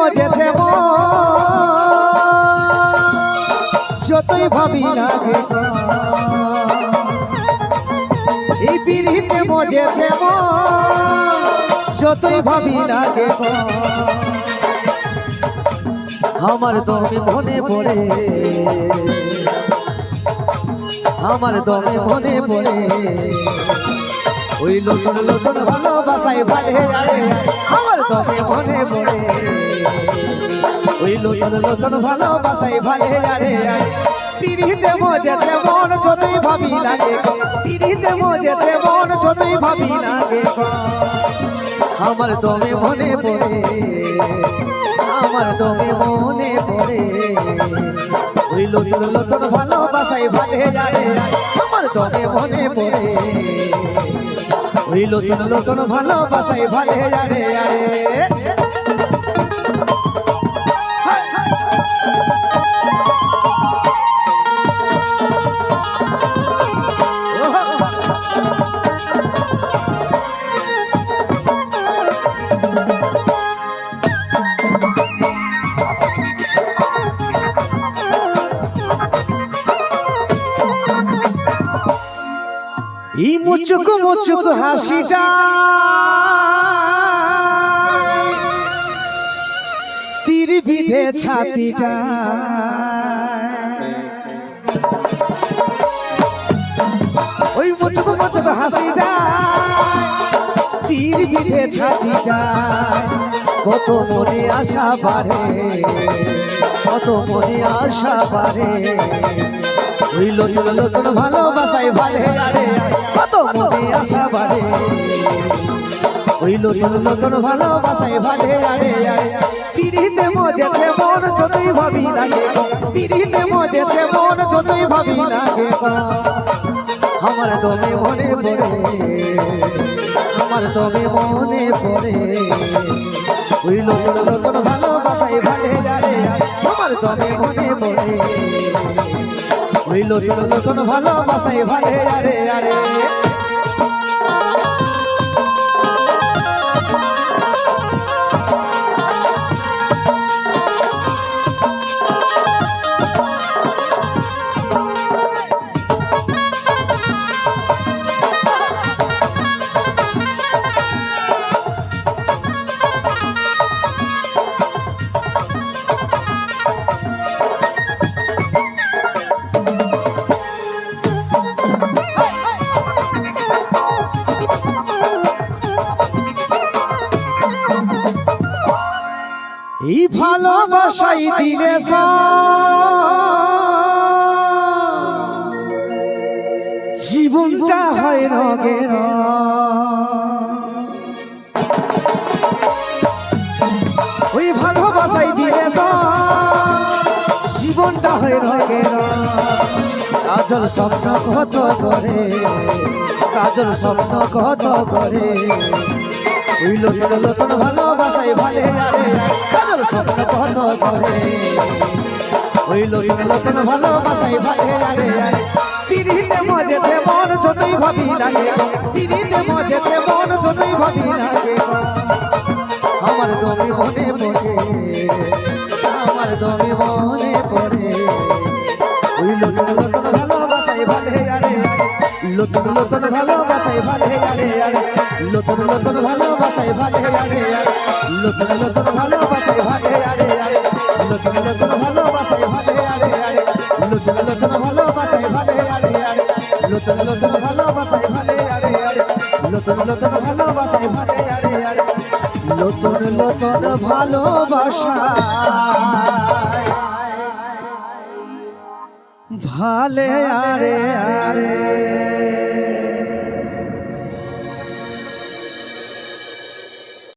মজেছে যতই ভাবি লাগে এই পিড়িতে মজেছে যতই ভাবি লাগে আমার দমে মনে পড়ে আমার দমে মনে পড়ে ওই নতুন নতুন ভালোবাসায় ভালে আমার দমে মনে পড়ে ওই নতুন নতুন ভালোবাসায় ভালে পিড়িতে মজেছে মন যতই ভাবি লাগে পিড়িতে মজেছে মন যতই ভাবি লাগে আমার দমে মনে পড়ে আমার দমে মনে পড়ে ওই নতুন নতুন ভালোবাসায় ভালে আমার দমে মনে পড়ে ওই নতুন নতুন ভালোবাসায় ভালে এই মুচুক মুচুক হাসিটা তীর বিধে ছাতিটা ওই মুচুক মুচুক হাসিটা তীর বিধে ছাতিটা কত মনে আশা বাড়ে কত মনে আশা বাড়ে ওই নতুন নতুন ভালোবাসায় ভালে কত মনে আশা বাড়ে ওই নতুন নতুন ভালোবাসায় ভালে পিড়িতে মজেছে মন যতই ভাবি লাগে পিড়িতে মজেছে মন যতই ভাবি লাগে আমার দমে মনে পড়ে আমার দমে মনে পড়ে ওই নতুন নতুন ভালোবাসায় ভালে আমার দমে মনে পড়ে ওই নতুন নতুন ভালোবাসায় ভালে এই ভালোবাসাই দিলে জীবনটা হয় রঙের ওই ভালোবাসাই দিলে জীবনটা হয় রঙের কাজল স্বপ্ন কত করে কাজল স্বপ্ন কত করে ওই নতুন নতুন ভালোবাসায় ভালে কাজল স্বপ্ন কত করে ওই নতুন নতুন ভালোবাসায় ভালে পিড়িতে মজেছে মন যতই ভাবি লাগে পিড়িতে মজেছে মন যতই ভাবি লাগে আমার দমে মনে পড়ে আমার দমে মনে পড়ে ওই নতুন নতুন ভালোবাসায় ভালে নতুন নতুন ভালোবাসায় ভালে নতুন নতুন ভালোবাসায় ভালে নতুন নতুন ভালোবাসায় ভালে নতুন নতুন ভালোবাসায় ভালে নতুন নতুন ভালোবাসায় ভালে নতুন নতুন ভালোবাসায় ভালে নতুন নতুন ভালোবাসায় ভালে নতুন নতুন ভালোবাসা ভালে আরে